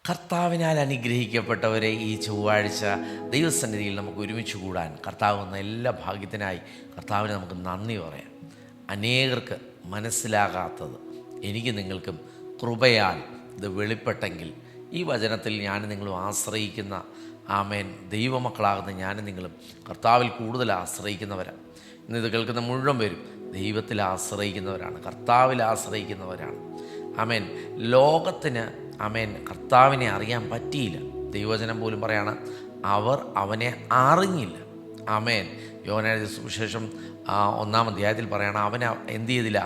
കർത്താവിനാൽ അനുഗ്രഹിക്കപ്പെട്ടവരെ, ഈ ചൊവ്വാഴ്ച ദൈവസന്നിധിയിൽ നമുക്ക് ഒരുമിച്ച് കൂടാൻ കർത്താവ് വന്ന എല്ലാ ഭാഗ്യത്തിനായി കർത്താവിന് നമുക്ക് നന്ദി പറയാം. അനേകർക്ക് മനസ്സിലാകാത്തത് എനിക്ക് നിങ്ങൾക്കും കൃപയാൽ ഇത് വെളിപ്പെട്ടെങ്കിൽ, ഈ വചനത്തിൽ ഞാൻ നിങ്ങളും ആശ്രയിക്കുന്ന ആമേൻ ദൈവമക്കളാകുന്ന ഞാനും നിങ്ങളും കർത്താവിൽ കൂടുതൽ ആശ്രയിക്കുന്നവരാണ്. ഇന്നിത് കേൾക്കുന്ന മുഴുവൻ പേരും ദൈവത്തിൽ ആശ്രയിക്കുന്നവരാണ്, കർത്താവിൽ ആശ്രയിക്കുന്നവരാണ്. ആമേൻ. ലോകത്തിന് ആമേൻ കർത്താവിനെ അറിയാൻ പറ്റിയില്ല. ദൈവവചനം പോലും പറയാണ്, അവർ അവനെ അറിഞ്ഞില്ല. ആമേൻ. യോഹന്നാന്റെ സുവിശേഷം 1-ാം അധ്യായത്തിൽ പറയണം, അവനെ എന്ത് ചെയ്തില്ല?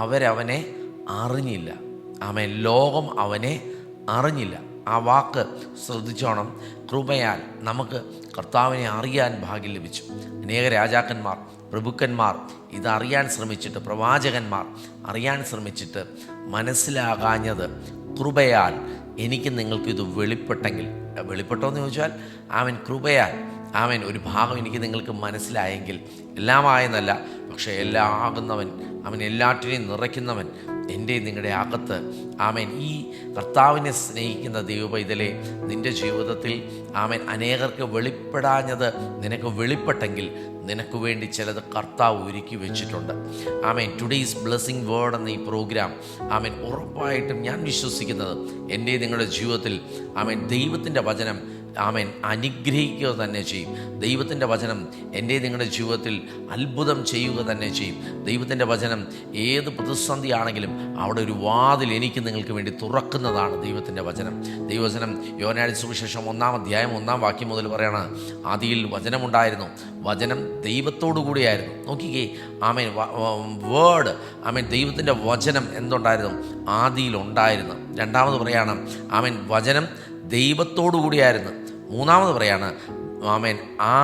അവരവനെ അറിഞ്ഞില്ല. ആമേൻ. ലോകം അവനെ അറിഞ്ഞില്ല. ആ വാക്ക് ശ്രദ്ധിച്ചോണം. കൃപയാൽ നമുക്ക് കർത്താവിനെ അറിയാൻ ഭാഗ്യം ലഭിച്ചു. അനേക രാജാക്കന്മാർ, പ്രഭുക്കന്മാർ ഇതറിയാൻ ശ്രമിച്ചിട്ട്, പ്രവാചകന്മാർ അറിയാൻ ശ്രമിച്ചിട്ട് മനസ്സിലാകാഞ്ഞത് കൃപയാൽ എനിക്ക് നിങ്ങൾക്ക് ഇത് വെളിപ്പെട്ടെങ്കിൽ, വെളിപ്പെട്ടോ എന്ന് ചോദിച്ചാൽ അവൻ കൃപയാൽ അവൻ ഒരു ഭാഗം എനിക്ക് നിങ്ങൾക്ക് മനസ്സിലായെങ്കിൽ, എല്ലാമായെന്നല്ല, പക്ഷേ എല്ലാം ആകുന്നവൻ, അവൻ എല്ലാറ്റിനെയും നിറയ്ക്കുന്നവൻ എൻ്റെ നിങ്ങളുടെ അകത്ത്. ആമേൻ. ഈ കർത്താവിനെ സ്നേഹിക്കുന്ന ദൈവപൈതലേ, നിൻ്റെ ജീവിതത്തിൽ ആമേൻ അനേകർക്ക് വെളിപ്പെടാഞ്ഞത് നിനക്ക് വെളിപ്പെട്ടെങ്കിൽ നിനക്ക് വേണ്ടി ചിലത് കർത്താവ് ഒരുക്കി വെച്ചിട്ടുണ്ട്. ആമേൻ. ടുഡേയ്സ് ബ്ലെസ്സിങ് വേർഡ് എന്ന ഈ പ്രോഗ്രാം ആമേൻ ഉറപ്പായിട്ടും ഞാൻ വിശ്വസിക്കുന്നത് എൻ്റെ നിങ്ങളുടെ ജീവിതത്തിൽ ആമേൻ ദൈവത്തിൻ്റെ വചനം ആമേൻ അനുഗ്രഹിക്കുക തന്നെ ചെയ്യും. ദൈവത്തിൻ്റെ വചനം എൻ്റെ നിങ്ങളുടെ ജീവിതത്തിൽ അത്ഭുതം ചെയ്യുക തന്നെ ചെയ്യും. ദൈവത്തിൻ്റെ വചനം ഏത് പ്രതിസന്ധിയാണെങ്കിലും അവിടെ ഒരു വാതിൽ എനിക്ക് നിങ്ങൾക്ക് വേണ്ടി തുറക്കുന്നതാണ് ദൈവത്തിൻ്റെ വചനം. ദൈവവചനം യോഹന്നാന്റെ സുവിശേഷം 1-ാം അധ്യായം 1-ാം വാക്യം മുതൽ പറയണം, ആദിയിൽ വചനമുണ്ടായിരുന്നു, വചനം ദൈവത്തോടു കൂടിയായിരുന്നു. നോക്കിക്കേ, ആമേൻ. വേർഡ്, ആമേൻ, ദൈവത്തിൻ്റെ വചനം എന്തുണ്ടായിരുന്നു? ആദിയിലുണ്ടായിരുന്നു. രണ്ടാമത് പറയാണ്, ആമേൻ, വചനം ദൈവത്തോടു കൂടിയായിരുന്നു. മൂന്നാമത് പറയാണ്, ആമേൻ, ആ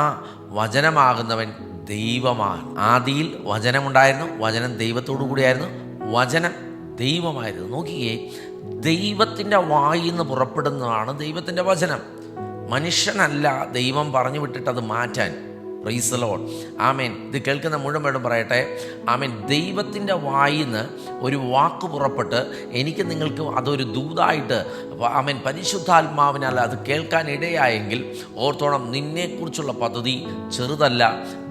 വചനമാകുന്നവൻ ദൈവമാണ്. ആദിയിൽ വചനമുണ്ടായിരുന്നു, വചനം ദൈവത്തോടു കൂടിയായിരുന്നു, വചനം ദൈവമായിരുന്നു. നോക്കിയേ, ദൈവത്തിൻ്റെ വായിൽ നിന്ന് പുറപ്പെടുന്നതാണ് ദൈവത്തിൻ്റെ വചനം. മനുഷ്യനല്ല ദൈവം പറഞ്ഞു വിട്ടിട്ടത് മാറ്റാൻ. Praise the lord. ആമേൻ. ഇത് കേൾക്കുന്ന മുഴുവൻ പറയട്ടെ, ആമേൻ. ദൈവത്തിൻ്റെ വായിൽ നിന്ന് ഒരു വാക്ക് പുറപ്പെട്ട് എനിക്ക് നിങ്ങൾക്ക് അതൊരു ദൂതായിട്ട് ആമേൻ പരിശുദ്ധാത്മാവിനാൽ അത് കേൾക്കാൻ ഇടയായെങ്കിൽ ഓർത്തോണം, നിന്നെക്കുറിച്ചുള്ള പദ്ധതി ചെറുതല്ല.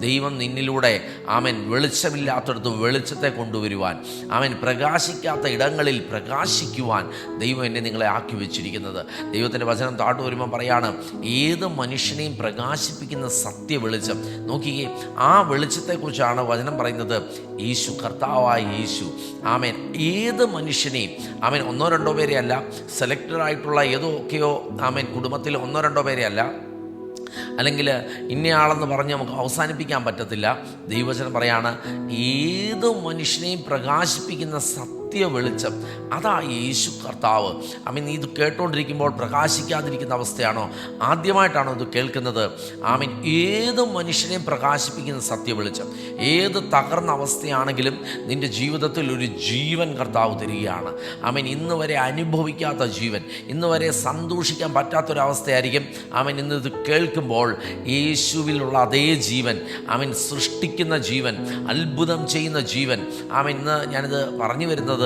ദൈവം നിന്നിലൂടെ ആമേൻ വെളിച്ചമില്ലാത്തടത്ത് വെളിച്ചത്തെ കൊണ്ടുവരുവാൻ, ആമേൻ പ്രകാശിക്കാത്ത ഇടങ്ങളിൽ പ്രകാശിക്കുവാൻ ദൈവം എന്നെ നിങ്ങളെ ആക്കി വെച്ചിരിക്കുന്നത്. ദൈവത്തിൻ്റെ വചനം താഴോട്ട് വരുമ്പോൾ പറയാണ്, ഏത് മനുഷ്യനെയും പ്രകാശിപ്പിക്കുന്ന സത്യ വെളിച്ചം. നോക്കിക്കേ, ആ വെളിച്ചത്തെക്കുറിച്ചാണ് വചനം പറയുന്നത്. യേശു, കർത്താവായ യേശു. ആമേൻ. ഏത് മനുഷ്യനെയും ആമേൻ, 1-2 പേരെ അല്ല, സെലക്റ്റഡ് ആയിട്ടുള്ള ഏതൊക്കെയോ ആമേൻ കുടുംബത്തിൽ 1-2 പേരെ അല്ല, അല്ലെങ്കിൽ ഇന്നയാളെന്ന് പറഞ്ഞ് നമുക്ക് അവസാനിപ്പിക്കാൻ പറ്റത്തില്ല. ദൈവവചനം പറയാണ്, ഏത് മനുഷ്യനെയും പ്രകാശിപ്പിക്കുന്ന സത്യ വെളിച്ചം, അതാ യേശു കർത്താവ്. ആമീൻ. ഇത് കേട്ടുകൊണ്ടിരിക്കുമ്പോൾ പ്രകാശിക്കാതിരിക്കുന്ന അവസ്ഥയാണോ? ആദ്യമായിട്ടാണോ ഇത് കേൾക്കുന്നത്? ആമീൻ. ഏത് മനുഷ്യനെയും പ്രകാശിപ്പിക്കുന്ന സത്യ വെളിച്ചം. ഏത് തകർന്ന അവസ്ഥയാണെങ്കിലും നിൻ്റെ ജീവിതത്തിൽ ഒരു ജീവൻ കർത്താവ് തരികയാണ്. ആമീൻ. ഇന്ന് വരെ അനുഭവിക്കാത്ത ജീവൻ, ഇന്ന് വരെ സന്തോഷിക്കാൻ പറ്റാത്തൊരവസ്ഥയായിരിക്കും. ആമീൻ. ഇന്ന് ഇത് കേൾക്കുമ്പോൾ യേശുവിലുള്ള അതേ ജീവൻ, ആമീൻ, സൃഷ്ടിക്കുന്ന ജീവൻ, അത്ഭുതം ചെയ്യുന്ന ജീവൻ. ആമീൻ. ഇന്ന് ഞാനിത് പറഞ്ഞു വരുന്നത്,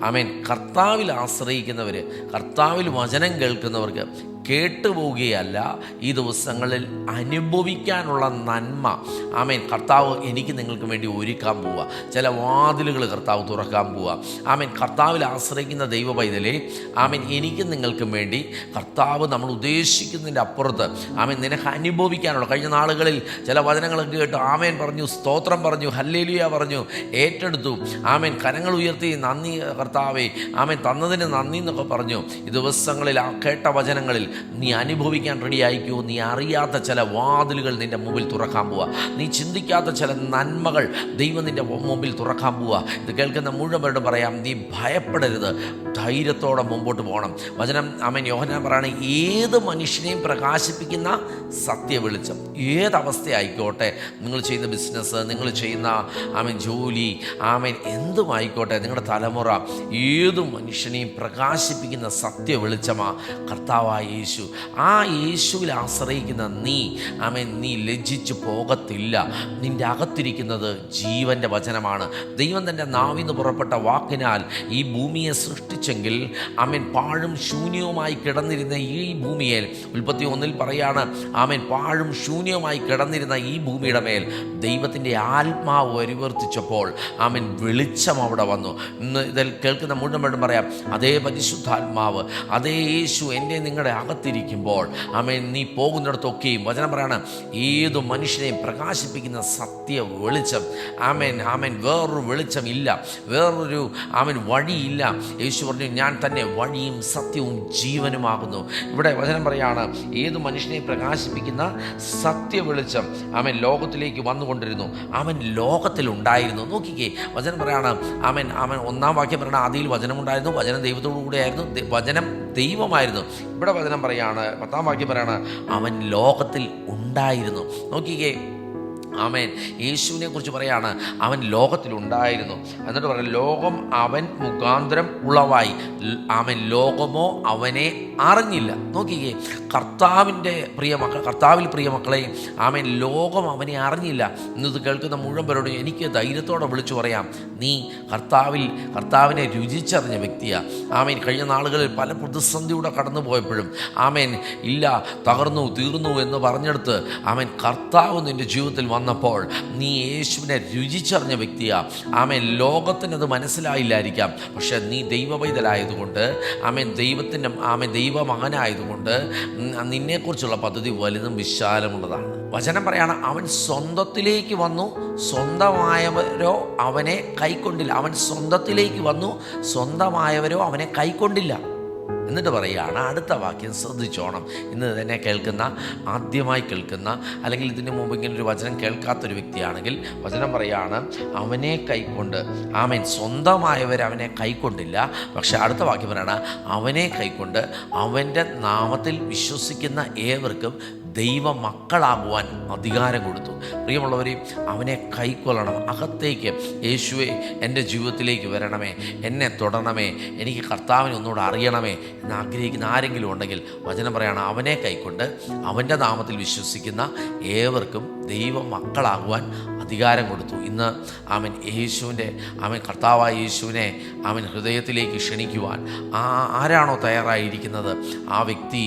ആമേൻ, കർത്താവിൽ ആശ്രയിക്കുന്നവർ, കർത്താവിൽ വചനം കേൾക്കുന്നവർക്ക് കേട്ടുപോവുകയല്ല, ഈ ദിവസങ്ങളിൽ അനുഭവിക്കാനുള്ള നന്മ ആമേൻ കർത്താവ് എനിക്ക് നിങ്ങൾക്ക് വേണ്ടി ഒരുക്കാൻ പോവുക. ചില വാതിലുകൾ കർത്താവ് തുറക്കാൻ പോവുക. ആമേൻ. കർത്താവിൽ ആശ്രയിക്കുന്ന ദൈവ പൈതലേ, ആമേൻ, എനിക്കും നിങ്ങൾക്കും വേണ്ടി കർത്താവ് നമ്മൾ ഉദ്ദേശിക്കുന്നതിൻ്റെ അപ്പുറത്ത് ആമേൻ നിനക്ക് അനുഭവിക്കാനുള്ള. കഴിഞ്ഞ നാളുകളിൽ ചില വചനങ്ങളൊക്കെ കേട്ടു, ആമേൻ പറഞ്ഞു, സ്തോത്രം പറഞ്ഞു, ഹല്ലേലൂയ പറഞ്ഞു, ഏറ്റെടുത്തു. ആമേൻ. കരങ്ങൾ ഉയർത്തി നന്ദി കർത്താവേ, ആമേൻ, തന്നതിന് നന്ദി എന്നൊക്കെ പറഞ്ഞു. ഈ ദിവസങ്ങളിൽ ആ കേട്ട വചനങ്ങളിൽ നീ അനുഭവിക്കാൻ റെഡിയായിക്കോ. നീ അറിയാത്ത ചില വാതിലുകൾ നിൻ്റെ മുമ്പിൽ തുറക്കാൻ പോവുക. നീ ചിന്തിക്കാത്ത ചില നന്മകൾ ദൈവം നിൻ്റെ മുമ്പിൽ തുറക്കാൻ പോവുക. ഇത് കേൾക്കുന്ന മുഴുവൻ പേരോട് പറയാം, നീ ഭയപ്പെടരുത്, ധൈര്യത്തോടെ മുമ്പോട്ട് പോകണം. വചനം ആമേൻ യോഹന്നാൻ പറയാണ്, ഏത് മനുഷ്യനെയും പ്രകാശിപ്പിക്കുന്ന സത്യ വെളിച്ചം. ഏതവസ്ഥയായിക്കോട്ടെ, നിങ്ങൾ ചെയ്യുന്ന ബിസിനസ്, നിങ്ങൾ ചെയ്യുന്ന ആമേൻ ജോലി, ആമേൻ എന്തുമായിക്കോട്ടെ, നിങ്ങളുടെ തലമുറ, ഏത് മനുഷ്യനെയും പ്രകാശിപ്പിക്കുന്ന സത്യ വെളിച്ചമാണ് കർത്താവായ യേശു. ആ യേശുവിൽ ആശ്രയിക്കുന്ന നീ ലജ്ജിച്ചു പോകത്തില്ല. നിൻ്റെ അകത്തിരിക്കുന്നത് ജീവൻ്റെ വചനമാണ്. ദൈവം തൻ്റെ നാവിന്ന് പുറപ്പെട്ട വാക്കിനാൽ ഈ ഭൂമിയെ സൃഷ്ടിച്ചെങ്കിൽ പാഴും ശൂന്യവുമായി കിടന്നിരുന്ന ഈ ഭൂമിയെ, ഉൽപ്പത്തി 1 പറയാണ്, പാഴും ശൂന്യവുമായി കിടന്നിരുന്ന ഈ ഭൂമിയുടെ മേൽ ദൈവത്തിൻ്റെ ആത്മാവ് പരിവർത്തിച്ചപ്പോൾ വെളിച്ചം അവിടെ വന്നു. ഇന്ന് ഇതിൽ കേൾക്കുന്ന മുഴുവൻ പറയാം, അതേ പരിശുദ്ധാത്മാവ്, അതേ യേശു എൻ്റെ നിങ്ങളുടെ അകത്തിരിക്കുമ്പോൾ നീ പോകുന്നിടത്തൊക്കെയും വചനം പറയാണ്, ഏതു മനുഷ്യനെയും പ്രകാശിപ്പിക്കുന്ന സത്യ വെളിച്ചം. വേറൊരു വെളിച്ചം ഇല്ല, വേറൊരു വഴിയില്ല. യേശു പറഞ്ഞു, ഞാൻ തന്നെ വഴിയും സത്യവും ജീവനുമാകുന്നു. ഇവിടെ വചനം പറയാണ്, ഏതു മനുഷ്യനെ പ്രകാശിപ്പിക്കുന്ന സത്യ വെളിച്ചം ലോകത്തിലേക്ക് വന്നുകൊണ്ടിരുന്നു. ലോകത്തിലുണ്ടായിരുന്നു. നോക്കിക്കേ, വചനം പറയാണ്, ഒന്നാം വാക്യം പറയണ, ആദിയിൽ വചനമുണ്ടായിരുന്നു, വചനം ദൈവത്തോടു കൂടെയായിരുന്നു, വചനം ദൈവമായിരുന്നു. ഇവിടെ വചനം പറയാണ്, 10-ാം വാക്യം പറയാണ്, അവൻ ലോകത്തിൽ ഉണ്ടായിരുന്നു. നോക്കിക്കേ, യേശുവിനെ കുറിച്ച് പറയാണ്, അവൻ ലോകത്തിലുണ്ടായിരുന്നു. എന്നിട്ട് പറയാം, ലോകം അവൻ മുഖാന്തരം ഉളവായി, ലോകമോ അവനെ അറിഞ്ഞില്ല. നോക്കിക്കേ, കർത്താവിൽ പ്രിയ മക്കളെ, ലോകം അവനെ അറിഞ്ഞില്ല. ഇന്നത് കേൾക്കുന്ന മുഴുവൻ പേരോടും എനിക്ക് ധൈര്യത്തോടെ വിളിച്ചു പറയാം, നീ കർത്താവിനെ രുചിച്ചറിഞ്ഞ വ്യക്തിയാണ്. കഴിഞ്ഞ നാളുകളിൽ പല പ്രതിസന്ധിയുടെ കടന്നു പോയപ്പോഴും ഇല്ല, തകർന്നു തീർന്നു എന്ന് പറഞ്ഞെടുത്ത് കർത്താവ് നിൻ്റെ ജീവിതത്തിൽ വന്നപ്പോൾ നീ യേശുവിനെ രുചിച്ചറിഞ്ഞ വ്യക്തിയാണ്. ലോകത്തിനത് മനസ്സിലായില്ലായിരിക്കാം, പക്ഷെ നീ ദൈവവൈതലായതുകൊണ്ട്, ദൈവത്തിൻ്റെ ദൈവമകനായതുകൊണ്ട് നിന്നെക്കുറിച്ചുള്ള പദ്ധതി വലുതും വിശാലമുള്ളതാണ്. വചനം പറയാണ്, അവൻ സ്വന്തത്തിലേക്ക് വന്നു, സ്വന്തമായവരോ അവനെ കൈക്കൊണ്ടില്ല. അവൻ സ്വന്തത്തിലേക്ക് വന്നു, സ്വന്തമായവരോ അവനെ കൈക്കൊണ്ടില്ല. എന്നിട്ട് പറയുകയാണ്, അടുത്ത വാക്യം ശ്രദ്ധിച്ചോണം. ഇന്ന് തന്നെ ആദ്യമായി കേൾക്കുന്ന, അല്ലെങ്കിൽ ഇതിനു മുമ്പ് ഇങ്ങനെ ഒരു വചനം കേൾക്കാത്തൊരു വ്യക്തിയാണെങ്കിൽ വചനം പറയുകയാണ്, അവനെ കൈക്കൊണ്ട്, സ്വന്തമായവർ അവനെ കൈക്കൊണ്ടില്ല. പക്ഷെ അടുത്ത വാക്യം പറയാണ്, അവനെ കൈക്കൊണ്ട് അവൻ്റെ നാമത്തിൽ വിശ്വസിക്കുന്ന ഏവർക്കും ദൈവ മക്കളാകുവാൻ അധികാരം കൊടുത്തു. പ്രിയമുള്ളവരെയും, അവനെ കൈക്കൊള്ളണം. അകത്തേക്ക്, യേശുവേ എൻ്റെ ജീവിതത്തിലേക്ക് വരണമേ, എന്നെ തൊടണമേ, എനിക്ക് കർത്താവിനെ ഒന്നുകൂടെ അറിയണമേ എന്ന് ആഗ്രഹിക്കുന്ന ആരെങ്കിലും ഉണ്ടെങ്കിൽ വചനം പറയാണ്, അവനെ കൈക്കൊണ്ട് അവൻ്റെ നാമത്തിൽ വിശ്വസിക്കുന്ന ഏവർക്കും ദൈവ മക്കളാകുവാൻ അധികാരം കൊടുത്തു. ഇന്ന് യേശുവിൻ്റെ കർത്താവായ യേശുവിനെ ഹൃദയത്തിലേക്ക് ക്ഷണിക്കുവാൻ ആരാണോ തയ്യാറായിരിക്കുന്നത് ആ വ്യക്തി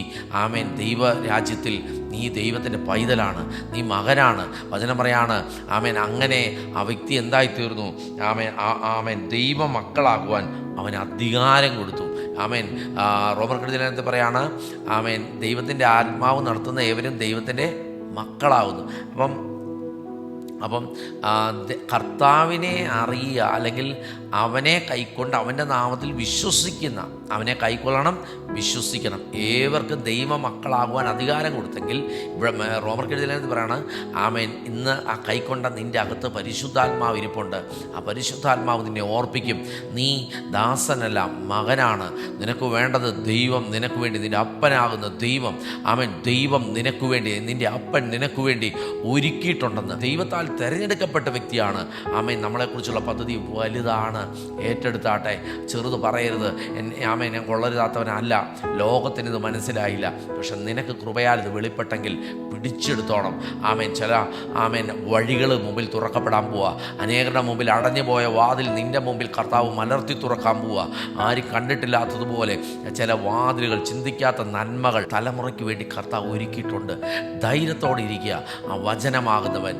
ദൈവരാജ്യത്തിൽ നീ ദൈവത്തിൻ്റെ പൈതലാണ്, നീ മകനാണ്. വചനം പറയാണ്, അങ്ങനെ ആ വ്യക്തി എന്തായിത്തീർന്നു? ദൈവ മക്കളാകുവാൻ അവന് അധികാരം കൊടുത്തു. റോമർക്കെഴുതിനകത്ത് പറയാണ്, ദൈവത്തിൻ്റെ ആത്മാവ് നടത്തുന്ന ഏവരും ദൈവത്തിൻ്റെ മക്കളാവുന്നു. അപ്പം കർത്താവിനെ അറിയുക, അല്ലെങ്കിൽ അവനെ കൈക്കൊണ്ട് അവൻ്റെ നാമത്തിൽ വിശ്വസിക്കുന്ന, അവനെ കൈക്കൊള്ളണം, വിശ്വസിക്കണം, ഏവർക്കും ദൈവ മക്കളാകുവാൻ അധികാരം കൊടുത്തെങ്കിൽ ഇവിടെ റോമർക്കെഴുതിനകത്ത് പറയാണ്, ഇന്ന് ആ കൈക്കൊണ്ട നിൻ്റെ അകത്ത് പരിശുദ്ധാത്മാവ് ഇരിപ്പുണ്ട്. ആ പരിശുദ്ധാത്മാവ് നിന്നെ ഓർപ്പിക്കും, നീ ദാസനല്ല, മകനാണ്. നിനക്ക് വേണ്ടത് ദൈവം നിനക്ക് വേണ്ടി, നിൻ്റെ അപ്പനാകുന്ന ദൈവം, ദൈവം നിനക്ക് വേണ്ടി, നിൻ്റെ അപ്പൻ നിനക്ക് വേണ്ടി ഒരുക്കിയിട്ടുണ്ടെന്ന്. ദൈവത്താൽ തിരഞ്ഞെടുക്കപ്പെട്ട വ്യക്തിയാണ്. നമ്മളെക്കുറിച്ചുള്ള പദ്ധതി വലുതാണ്. ഏറ്റെടുത്താട്ടെ, ചെറുത് പറയരുത്. ഞാൻ കൊള്ളരുതാത്തവനല്ല, ലോകത്തിനിത് മനസ്സിലായില്ല, പക്ഷെ നിനക്ക് കൃപയാൽ ഇത് വെളിപ്പെട്ടെങ്കിൽ പിടിച്ചെടുത്തോണം. ചില വഴികൾ മുമ്പിൽ തുറക്കപ്പെടാൻ പോവുക. അനേകരുടെ മുമ്പിൽ അടഞ്ഞു പോയ വാതിൽ നിൻ്റെ മുമ്പിൽ കർത്താവ് മലർത്തി തുറക്കാൻ പോവുക. ആരും കണ്ടിട്ടില്ലാത്തതുപോലെ ചില വാതിലുകൾ, ചിന്തിക്കാത്ത നന്മകൾ തലമുറയ്ക്ക് വേണ്ടി കർത്താവ് ഒരുക്കിയിട്ടുണ്ട്. ധൈര്യത്തോടെ ഇരിക്കുക. ആ വചനമാകുന്നവൻ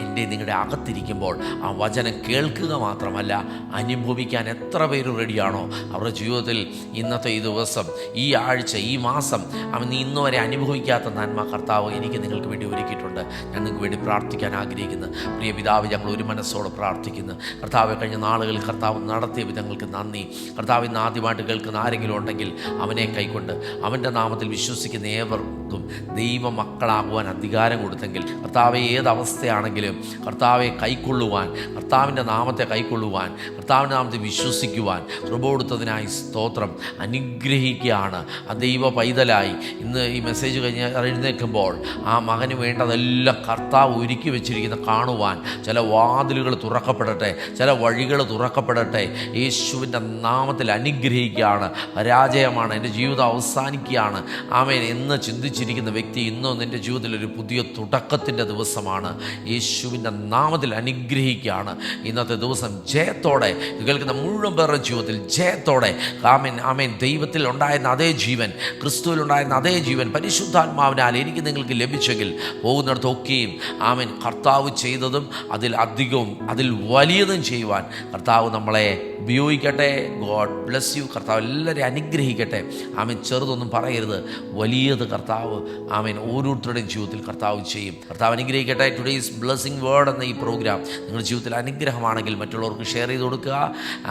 എൻ്റെ നിങ്ങളുടെ അകത്തിരിക്കുമ്പോൾ ആ വചനം കേൾക്കുക മാത്രമല്ല, അനുഭവിക്കാൻ എത്ര പേര് റെഡിയാണോ അവരുടെ ജീവിതത്തിൽ ഇന്നത്തെ ഈ ദിവസം, ഈ ആഴ്ച, ഈ മാസം നീ ഇന്നു വരെ അനുഭവിക്കാത്ത നന്മ കർത്താവ് എനിക്ക് നിങ്ങൾക്ക് വേണ്ടി ഒരുക്കിയിട്ടുണ്ട്. ഞാൻ നിങ്ങൾക്ക് വേണ്ടി പ്രാർത്ഥിക്കാൻ ആഗ്രഹിക്കുന്നു. പ്രിയ പിതാവ്, ഞങ്ങൾ ഒരു മനസ്സോടെ പ്രാർത്ഥിക്കുന്നു. കർത്താവ്, കഴിഞ്ഞ നാളുകളിൽ കർത്താവ് നടത്തിയ വിധങ്ങൾക്ക് നന്ദി. കർത്താവ്, ഇന്ന് ആദ്യമായിട്ട് കേൾക്കുന്ന ആരെങ്കിലും ഉണ്ടെങ്കിൽ അവനെ കൈക്കൊണ്ട് അവൻ്റെ നാമത്തിൽ വിശ്വസിക്കുന്ന ഏവർക്കും ദൈവ മക്കളാകുവാൻ അധികാരം കൊടുത്തെങ്കിൽ, കർത്താവെ ഏതവസ്ഥയാണെങ്കിലും കർത്താവെ കൈക്കൊള്ളുവാൻ, കർത്താവിൻ്റെ നാമത്തെ കൈക്കൊള്ളുവാൻ, കർത്താവിൻ്റെ നാമത്തിൽ വിശ്വസിക്കുവാൻ കൃപ കൊടുത്തതിനായി സ്തോത്രം. അനുഗ്രഹിക്കുകയാണ് ആ ദൈവ പൈതലായി. ഇന്ന് ഈ മെസ്സേജ് കഴിഞ്ഞ് എഴുന്നേൽക്കുമ്പോൾ ആ മകന് വേണ്ടതെല്ലാം കർത്താവ് ഒരുക്കി വെച്ചിരിക്കുന്ന കാണുവാൻ ചില വാതിലുകൾ തുറക്കപ്പെടട്ടെ, ചില വഴികൾ തുറക്കപ്പെടട്ടെ. യേശുവിൻ്റെ നാമത്തിൽ അനുഗ്രഹിക്കുകയാണ്. പരാജയമാണ്, എൻ്റെ ജീവിതം അവസാനിക്കുകയാണ്, ആമേൻ എന്ന് ചിന്തിച്ചിരിക്കുന്ന വ്യക്തി ഇന്നോ നിൻ്റെ ജീവിതത്തിൽ ഒരു പുതിയ തുടക്കത്തിൻ്റെ ദിവസമാണ്. യേശുവിൻ്റെ നാമത്തിൽ അനുഗ്രഹിക്കുകയാണ്. ഇന്നത്തെ ദിവസം ജയത്തോടെ കേൾക്കുന്ന മുഴുവൻ പേരുടെ ജീവിതത്തിൽ ജയത്തോടെ ആമേൻ ആമേൻ ദൈവത്തിൽ ഉണ്ടായിരുന്ന അതേ ജീവൻ, ക്രിസ്തുവിൽ ഉണ്ടായിരുന്ന അതേ ജീവൻ പരിശുദ്ധാത്മാവിനാൽ എനിക്ക് നിങ്ങൾക്ക് ലഭിച്ചെങ്കിൽ പോകുന്നിടത്തൊക്കെയും ആമേൻ കർത്താവ് ചെയ്തതും അതിൽ അധികവും അതിൽ വലിയതും ചെയ്യുവാൻ കർത്താവ് നമ്മളെ ഉപയോഗിക്കട്ടെ. God bless you. കർത്താവ് എല്ലാവരെയും അനുഗ്രഹിക്കട്ടെ. ആമേൻ ചെറുതൊന്നും പറയരുത്, വലിയത് കർത്താവ് ആമേൻ ഓരോരുത്തരുടെയും ജീവിതത്തിൽ കർത്താവ് ചെയ്യും. കർത്താവ് അനുഗ്രഹിക്കട്ടെ. ടുഡേയ്സ് ബ്ലെസ്സിങ് വേർഡ് എന്ന ഈ പ്രോഗ്രാം നിങ്ങളുടെ ജീവിതത്തിൽ അനുഗ്രഹമാണെങ്കിൽ മറ്റുള്ളവർക്ക് ഷെയർ ചെയ്ത് കൊടുക്കുക.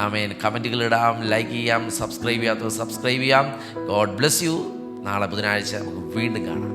ആമേൻ കമൻറ്റുകൾ ഇടാം, ലൈക്ക് ചെയ്യാം, സബ്സ്ക്രൈബ് ചെയ്യാത്തവർ സബ്സ്ക്രൈബ് ചെയ്യാം. God bless you. നാളെ ബുധനാഴ്ച നമുക്ക് വീണ്ടും കാണാം.